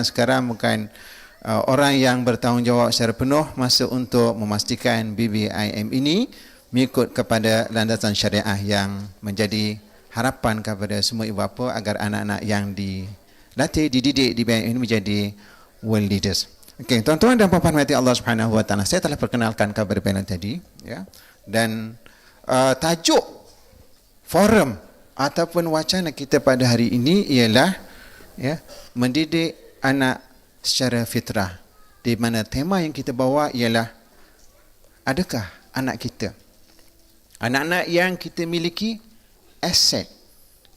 sekarang bukan orang yang bertanggungjawab secara penuh masa untuk memastikan BBIM ini mengikut kepada landasan syariah yang menjadi harapan kepada semua ibu bapa agar anak-anak yang dilatih, dididik di BBIM ini menjadi world leaders. Okey, tuan-tuan dan puan-puan rahmati Allah Subhanahu Wa Taala, saya telah perkenalkan kepada panel tadi, ya. Dan tajuk forum ataupun wacana kita pada hari ini ialah, ya, mendidik anak secara fitrah, di mana tema yang kita bawa ialah adakah anak kita, anak-anak yang kita miliki, aset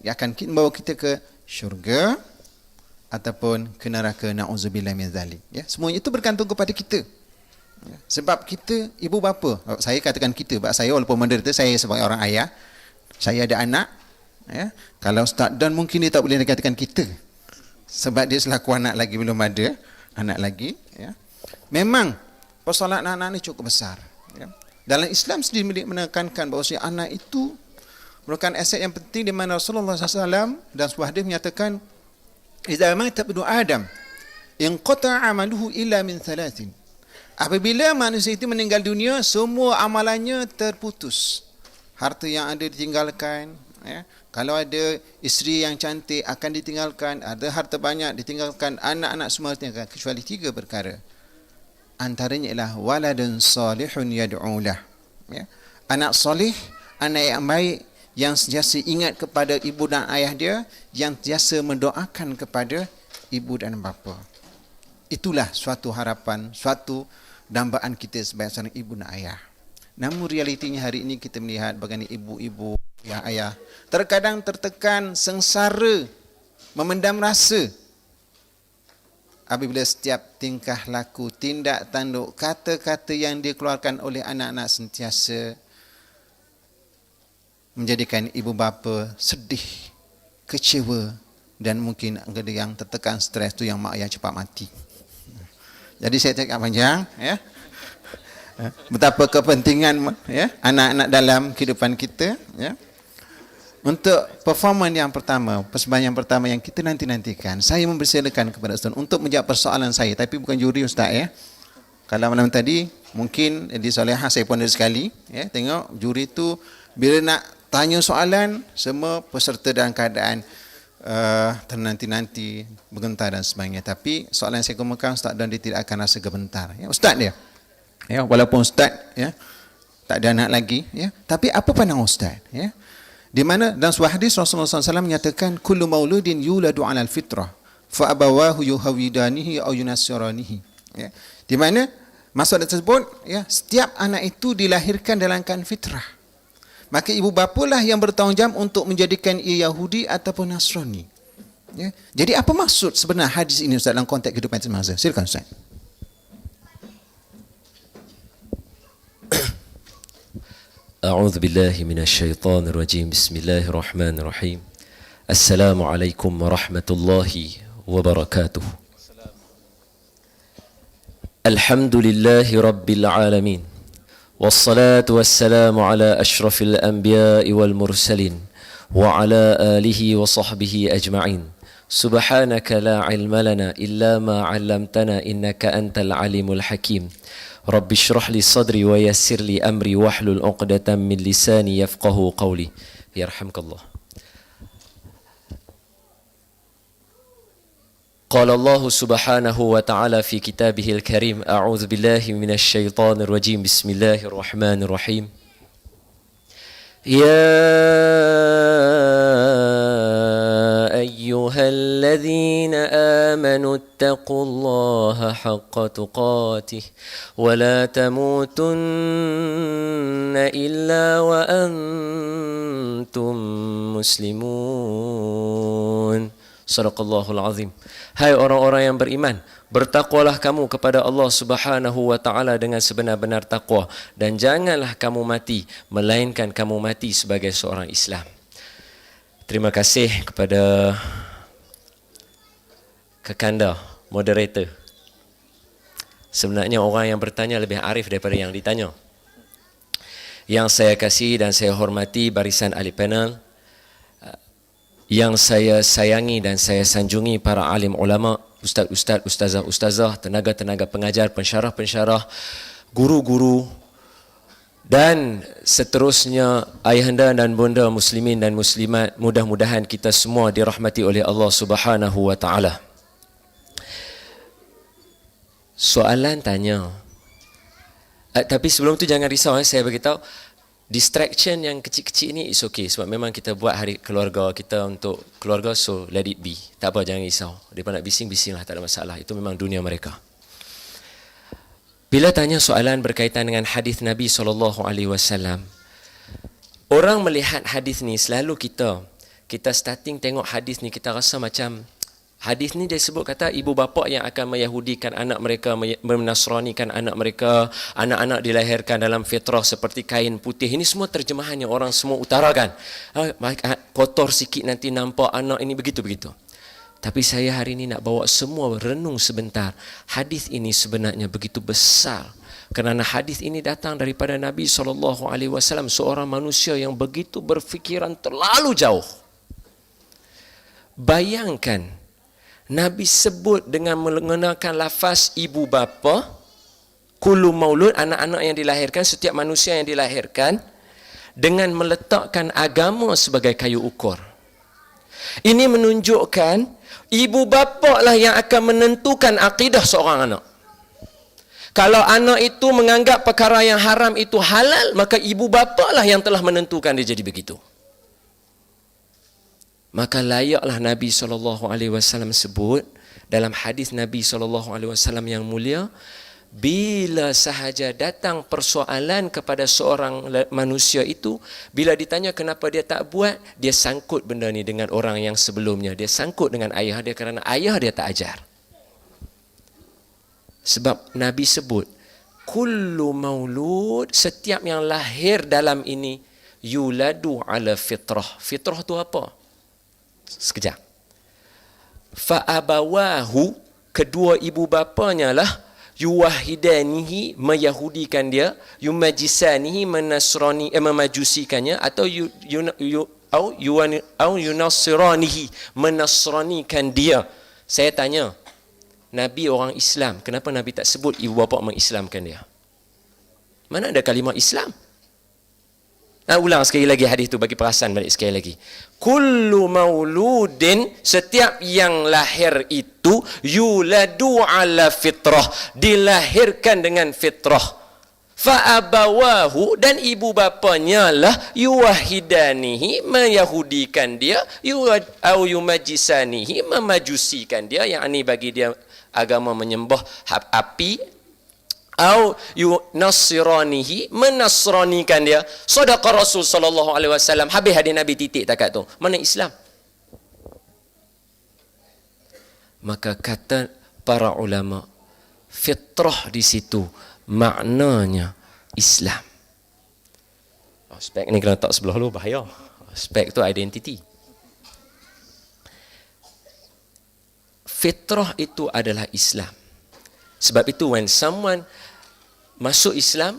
yang akan membawa kita ke syurga ataupun ke neraka, na'udzubillah min zalik, ya. Semuanya itu bergantung kepada kita, ya. Sebab kita ibu bapa, saya katakan kita, sebab saya walaupun menderita, saya sebagai orang ayah, saya ada anak, ya. Kalau Ustaz Dan mungkin dia tak boleh dikatakan kita, sebab dia selaku anak lagi, belum ada anak lagi, ya. Memang persoalan anak-anak ini cukup besar, ya. Dalam Islam sendiri menekankan bahawa anak itu merupakan aset yang penting, di mana Rasulullah SAW dan sebuah hadis menyatakan, "Idza mata ibnu Adam inqata 'amaluhu illa min thalathin." Apabila manusia itu meninggal dunia, semua amalannya terputus. Harta yang ada ditinggalkan, ya. Kalau ada isteri yang cantik akan ditinggalkan, ada harta banyak ditinggalkan, anak-anak semua ditinggalkan, kecuali 3 perkara. Antaranya ialah waladun salihun yad'ulah, ya. Anak soleh, anak yang baik, yang sentiasa ingat kepada ibu dan ayah dia, yang sentiasa mendoakan kepada ibu dan bapa. Itulah suatu harapan, suatu dambaan kita sebagai seorang ibu dan ayah. Namun realitinya hari ini kita melihat bagaimana ibu-ibu, ya, ayah terkadang tertekan, sengsara, memendam rasa apabila setiap tingkah laku, tindak tanduk, kata-kata yang dikeluarkan oleh anak-anak sentiasa menjadikan ibu bapa sedih, kecewa, dan mungkin ada yang tertekan, stres tu yang mak ayah cepat mati. Jadi saya cakap panjang, ya, betapa kepentingan, ya, anak-anak dalam kehidupan kita, ya. Untuk performan yang pertama, persembahan yang pertama yang kita nanti-nantikan, saya mempersilakan kepada Ustaz untuk menjawab persoalan saya, tapi bukan juri Ustaz, ya. Kalau malam tadi mungkin di Solehah saya pun ada sekali, ya, tengok juri tu bila nak tanya soalan, semua peserta dalam keadaan ternanti-nanti, bergentar dan sebagainya. Tapi soalan yang saya kemukakan, Ustaz Dan dia tidak akan rasa gementar, ya. Ustaz dia, ya, walaupun Ustaz, ya, tak ada anak lagi, ya, tapi apa pandang Ustaz, ya. Di mana dalam sebuah hadis Rasulullah SAW menyatakan kullu mauludin yuladu 'alal fitrah fa abawahu yuhawidanihi aw yunassiranihi, ya. Di mana maksud tersebut, ya, setiap anak itu dilahirkan dalam keadaan fitrah. Maka ibu bapalah yang bertanggungjawab untuk menjadikan ia Yahudi ataupun Nasrani, ya. Jadi apa maksud sebenar hadis ini Ustaz dalam konteks kehidupan semasa? Silakan Ustaz. A'udzu billahi minasyaitonir rajim. Bismillahirrahmanirrahim. Assalamualaikum warahmatullahi wabarakatuh. Alhamdulillahi rabbil alamin. Wassalatu wassalamu ala asyrafil anbiya'i wal mursalin wa ala alihi wa sahbihi ajma'in. Subhanaka la ilma lana illa ma 'allamtana innaka antal alimul hakim. Rabbi shrah li sadri wa yassir li amri wahlul 'uqdatam min lisani yafqahu qawli. Yarhamkallah. قال الله سبحانه وتعالى في كتابه الكريم أعوذ بالله من الشيطان الرجيم بسم الله الرحمن الرحيم يا أيها الذين آمنوا اتقوا الله حق تقاته ولا تموتن إلا وأنتم مسلمون. Sadaqallahul azim. Hai orang-orang yang beriman, bertakwalah kamu kepada Allah Subhanahu wa taala dengan sebenar-benar takwa, dan janganlah kamu mati melainkan kamu mati sebagai seorang Islam. Terima kasih kepada Kekanda moderator. Sebenarnya orang yang bertanya lebih arif daripada yang ditanya. Yang saya kasihi dan saya hormati barisan ahli panel, yang saya sayangi dan saya sanjungi para alim ulama, ustaz-ustaz, ustazah-ustazah, tenaga-tenaga pengajar, pensyarah-pensyarah, guru-guru dan seterusnya ayahanda dan bunda muslimin dan muslimat, mudah-mudahan kita semua dirahmati oleh Allah Subhanahu wa taala. Soalan tanya. Tapi sebelum tu jangan risau, saya beritahu distraction yang kecil-kecil ni is okay, sebab memang kita buat hari keluarga kita untuk keluarga, so let it be. Tak apa, jangan risau. Mereka nak bising-bising lah, tak ada masalah. Itu memang dunia mereka. Bila tanya soalan berkaitan dengan hadis Nabi SAW, orang melihat hadis ni selalu kita starting tengok hadis ni, kita rasa macam hadis ni dia sebut kata ibu bapa yang akan meyahudikan anak mereka, menasranikan anak mereka, anak-anak dilahirkan dalam fitrah seperti kain putih. Ini semua terjemahan yang orang semua utarakan. Kotor sikit nanti nampak anak ini, begitu-begitu. Tapi saya hari ini nak bawa semua renung sebentar. Hadis ini sebenarnya begitu besar. Kerana hadis ini datang daripada Nabi SAW, seorang manusia yang begitu berfikiran terlalu jauh. Bayangkan, Nabi sebut dengan menggunakan lafaz ibu bapa, kullu maulud, anak-anak yang dilahirkan, setiap manusia yang dilahirkan, dengan meletakkan agama sebagai kayu ukur. Ini menunjukkan ibu bapa lah yang akan menentukan akidah seorang anak. Kalau anak itu menganggap perkara yang haram itu halal, maka ibu bapa lah yang telah menentukan dia jadi begitu. Maka layaklah Nabi SAW sebut dalam hadis Nabi SAW yang mulia, bila sahaja datang persoalan kepada seorang manusia itu, bila ditanya kenapa dia tak buat, dia sangkut benda ni dengan orang yang sebelumnya. Dia sangkut dengan ayah dia kerana ayah dia tak ajar. Sebab Nabi sebut, kullu maulud, setiap yang lahir dalam ini, yuladu ala fitrah. Fitrah tu apa? Sekejap. Fa'abawahu, kedua ibu bapanya lah, yuwahidanihi, meyahudikan dia, yumajisanihi, memajusikannya, atau yunasiranihi, menasranikan dia. Saya tanya, Nabi orang Islam, kenapa Nabi tak sebut ibu bapa mengislamkan dia? Mana ada kalimah Islam? Ulang sekali lagi hadis tu, bagi perasan balik sekali lagi. Kullu mauludin, setiap yang lahir itu, yuladu ala fitrah, dilahirkan dengan fitrah. Fa'abawahu, dan ibu bapanya lah, yuwahidanihi, meyahudikan dia, au yumajisanihi, memajusikan dia, yang ini bagi dia agama menyembah api, au yunasiranihi, menasranikan dia. Sadaqa Rasul sallallahu alaihi wasallam. Habis hadis Nabi, titik takat tu. Mana Islam? Maka kata para ulama, fitrah di situ maknanya Islam. Spek ni kena letak sebelah lu, bahaya. Spek tu identiti. Fitrah itu adalah Islam. Sebab itu when someone masuk Islam,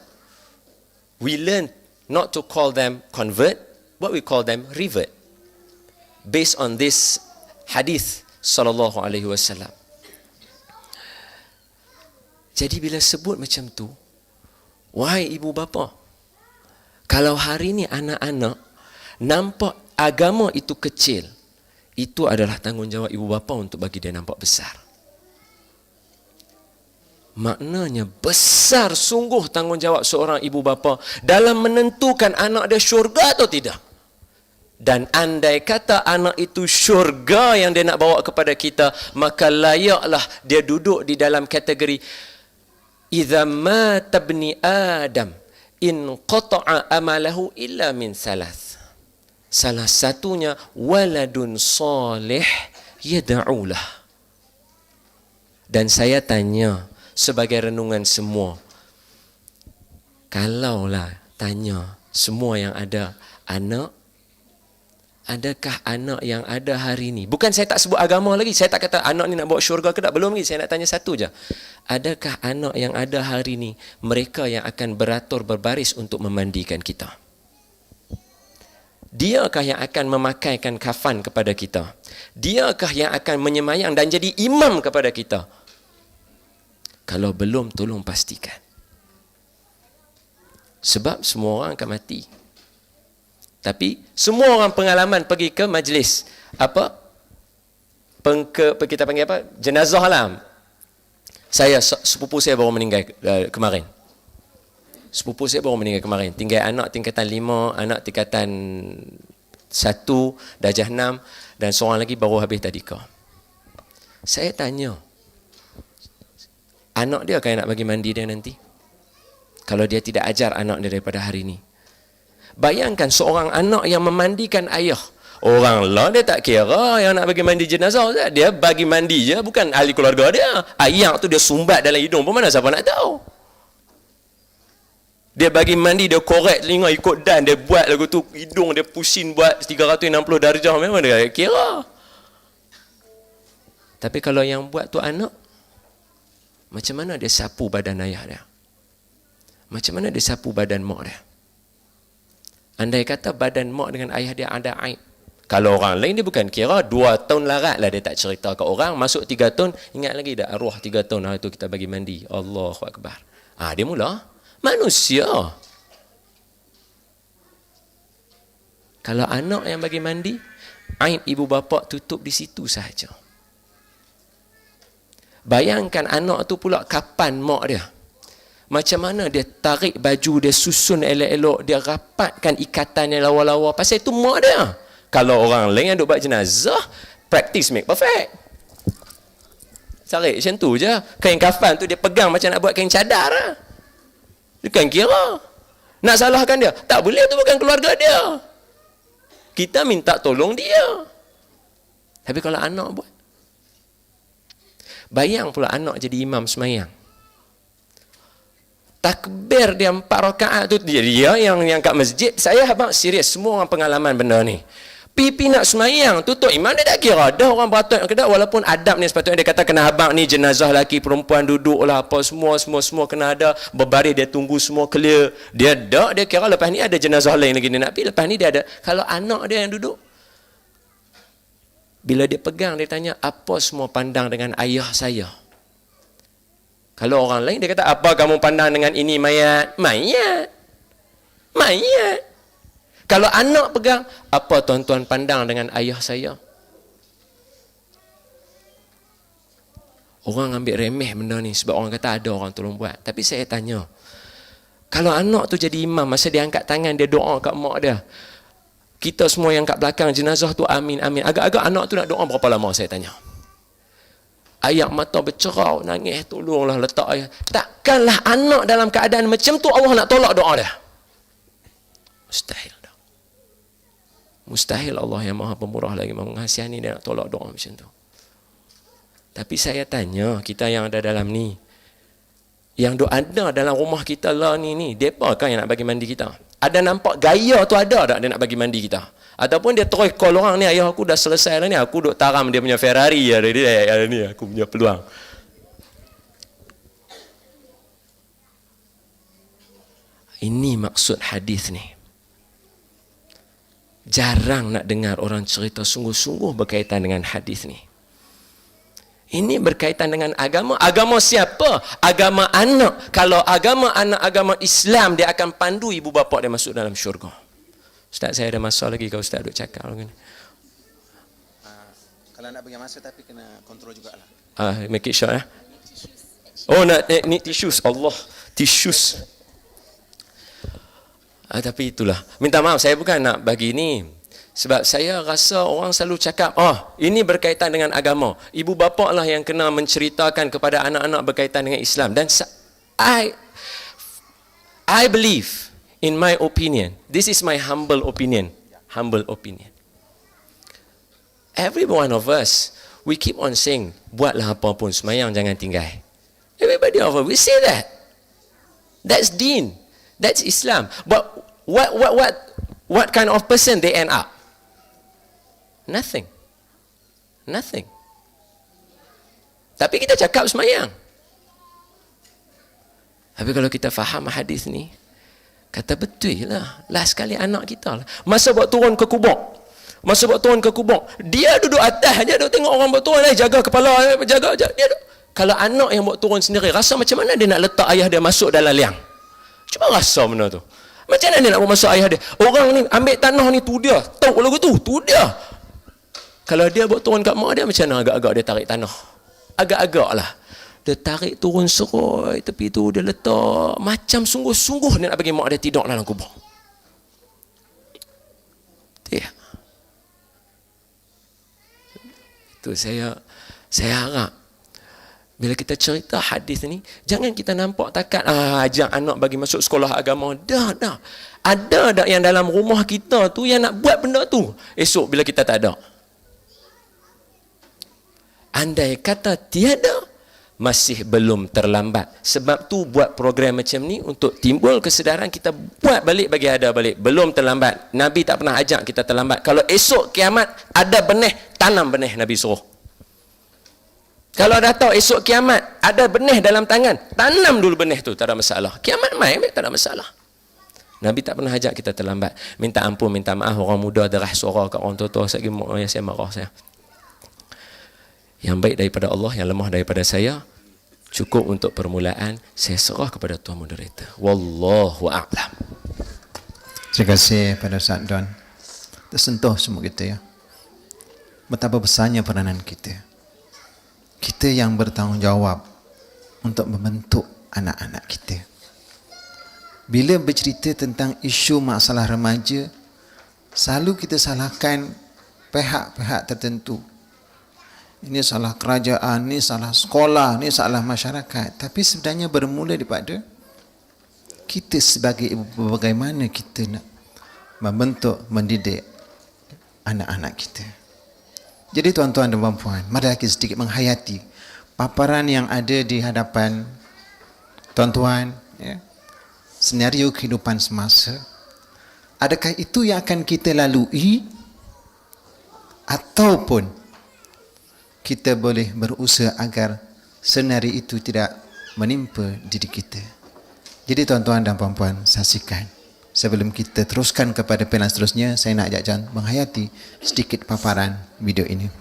we learn not to call them convert, but we call them revert. Based on this hadith sallallahu alaihi wasallam. Jadi bila sebut macam tu, wahai ibu bapa, kalau hari ni anak-anak nampak agama itu kecil, itu adalah tanggungjawab ibu bapa untuk bagi dia nampak besar. Maknanya besar sungguh tanggungjawab seorang ibu bapa dalam menentukan anak dia syurga atau tidak. Dan andai kata anak itu syurga yang dia nak bawa kepada kita, maka layaklah dia duduk di dalam kategori idza mata ibni adam in qata'a amalahu illa min thalath. Salah satunya waladun salih yad'ulah. Dan saya tanya sebagai renungan semua, kalaulah tanya semua yang ada anak, adakah anak yang ada hari ini, bukan saya tak sebut agama lagi, saya tak kata anak ni nak bawa syurga ke tak, belum lagi, saya nak tanya satu je, adakah anak yang ada hari ini mereka yang akan beratur berbaris untuk memandikan kita? Diakah yang akan memakaikan kafan kepada kita? Diakah yang akan menyemayang dan jadi imam kepada kita? Kalau belum, tolong pastikan. Sebab semua orang akan mati. Tapi semua orang pengalaman pergi ke majlis kita panggil apa? Jenazah lah. Sepupu saya baru meninggal kemarin. Tinggal anak tingkatan 5, anak tingkatan 1, darjah 6 dan seorang lagi baru habis tadika. Saya tanya, anak dia kan nak bagi mandi dia nanti? Kalau dia tidak ajar anak dia daripada hari ini. Bayangkan seorang anak yang memandikan ayah. Orang lah dia tak kira yang nak bagi mandi jenazah. Dia bagi mandi je, bukan ahli keluarga dia. Ayah tu dia sumbat dalam hidung pun mana siapa nak tahu. Dia bagi mandi, dia korek telinga ikut dan dia buat lagu tu, hidung dia pusing buat 360 darjah, memang dia kira. Tapi kalau yang buat tu anak, macam mana dia sapu badan ayah dia? Macam mana dia sapu badan mak dia? Andai kata badan mak dengan ayah dia ada aib, kalau orang lain dia bukan kira, 2 tahun larat lah dia tak cerita ke orang, masuk 3 tahun, ingat lagi dah arwah 3 tahun hari tu kita bagi mandi, Allahu Akbar. Dia mula manusia. Kalau anak yang bagi mandi, aib ibu bapa tutup di situ sahaja. Bayangkan anak tu pula kapan mak dia. Macam mana dia tarik baju dia, susun elok-elok, dia rapatkan ikatan yang lawa-lawa. Pasal itu mak dia. Kalau orang lain yang duk buat jenazah, practice make perfect. Tarik macam tu je. Kain kafan tu dia pegang macam nak buat kain cadar lah. Dia kan kira. Nak salahkan dia? Tak boleh, tu bukan keluarga dia. Kita minta tolong dia. Tapi kalau anak buat. Bayang pula anak jadi imam semayang. Takbir dia 4 rakaat tu, dia yang kat masjid. Saya abang serius, semua orang pengalaman benda ni. Pipi nak semayang, tutup imam dia tak kira. Dah orang beratur ke tak, walaupun adab ni sepatutnya dia kata kena abang ni jenazah lelaki perempuan duduk lah apa semua kena ada, berbaris dia tunggu semua clear. Dia kira lepas ni ada jenazah lain lagi dia nak pergi, lepas ni dia ada. Kalau anak dia yang duduk, bila dia pegang dia tanya apa semua pandang dengan ayah saya. Kalau orang lain dia kata apa kamu pandang dengan ini mayat? Mayat. Kalau anak pegang, apa tuan-tuan pandang dengan ayah saya? Orang ambil remeh benda ni sebab orang kata ada orang tolong buat. Tapi saya tanya, kalau anak tu jadi imam, masa dia angkat tangan, dia doa kat mak dia, kita semua yang kat belakang jenazah tu amin, amin. Agak-agak anak tu nak doa berapa lama, saya tanya. Ayat mata bercerau, nangis, tolonglah letak ayat. Takkanlah anak dalam keadaan macam tu Allah nak tolak doa dia? Mustahil. Mustahil Allah yang maha pemurah lagi maha mengasihani dia nak tolak doa macam tu. Tapi saya tanya, kita yang ada dalam ni, yang ada dalam rumah kita lah ni, mereka kan yang nak bagi mandi kita? Ada nampak gaya tu ada tak dia nak bagi mandi kita? Ataupun dia terus call orang ni, ayah aku dah selesai lah ni, aku duk taram dia punya Ferrari dia ni, aku punya peluang. Ini maksud hadis ni. Jarang nak dengar orang cerita sungguh-sungguh berkaitan dengan hadis ni. Ini berkaitan dengan agama. Agama siapa? Agama anak. Kalau agama anak, agama Islam, dia akan pandu ibu bapa dia masuk dalam syurga. Ustaz, saya ada masa lagi kalau Ustaz duk cakap lagi ni. Kalau nak bagi masa tapi kena kontrol jugalah. Make it short . Oh, nak need tissues. Allah, tissues. Tapi itulah. Minta maaf, saya bukan nak bagi ni. Sebab saya rasa orang selalu cakap, ini berkaitan dengan agama. Ibu bapa lah yang kena menceritakan kepada anak-anak berkaitan dengan Islam. Dan I believe, in my opinion, this is my humble opinion. Every one of us, we keep on saying, buatlah apa pun, semayang jangan tinggal. Everybody of us, we say that. That's deen. That's Islam. But what kind of person they end up? Nothing. Tapi kita cakap semayang. Tapi kalau kita faham hadis ni, kata betul lah. Last kali anak kita lah. Masa buat turun ke kubur. Masa buat turun ke kubur, dia duduk atas je, duduk tengok orang buat turun, jaga kepala, jaga dia duduk. Kalau anak yang buat turun sendiri, rasa macam mana dia nak letak ayah dia masuk dalam liang? Cuba rasa benda tu. Macam mana dia nak masuk ayah dia? Orang ni ambil tanah ni, tu dia. Tahu lagu tu dia. Kalau dia buat turun kat mak dia, macam mana agak-agak dia tarik tanah? Agak-agak lah. Dia tarik turun seroi tepi tu, dia letak. Macam sungguh-sungguh dia nak bagi mak dia tidur dalam kubur. Ya. Itu saya harap bila kita cerita hadis ni, jangan kita nampak takat ajak anak bagi masuk sekolah agama. Dah. Ada dak yang dalam rumah kita tu yang nak buat benda tu. Esok bila kita tak ada. Andai kata tiada, masih belum terlambat. Sebab tu buat program macam ni untuk timbul kesedaran, kita buat balik bagi ada balik. Belum terlambat. Nabi tak pernah ajak kita terlambat. Kalau esok kiamat ada benih, tanam benih, Nabi suruh. Kalau dah tahu esok kiamat ada benih dalam tangan, tanam dulu benih tu, tak ada masalah. Kiamat mai tak ada masalah. Nabi tak pernah ajak kita terlambat. Minta ampun, minta maaf orang muda derah suara kat orang tua-tua, saya marah saya. Yang baik daripada Allah, yang lemah daripada saya. Cukup untuk permulaan, saya serah kepada Tuan Moderator. Wallahu a'lam. Terima kasih pada Ustaz Don. Tersentuh semua kita ya. Betapa besarnya peranan kita. Kita yang bertanggungjawab untuk membentuk anak-anak kita. Bila bercerita tentang isu masalah remaja, selalu kita salahkan pihak-pihak tertentu. Ini salah kerajaan, ini salah sekolah, ini salah masyarakat. Tapi sebenarnya bermula daripada kita sebagai ibu, bagaimana kita nak membentuk, mendidik anak-anak kita. Jadi tuan-tuan dan puan-puan, mari kita sedikit menghayati paparan yang ada di hadapan tuan-tuan, ya, senario kehidupan semasa. Adakah itu yang akan kita lalui ataupun kita boleh berusaha agar senario itu tidak menimpa diri kita. Jadi tuan-tuan dan puan-puan, saksikan. Sebelum kita teruskan kepada pilihan seterusnya, saya nak ajak menghayati sedikit paparan video ini.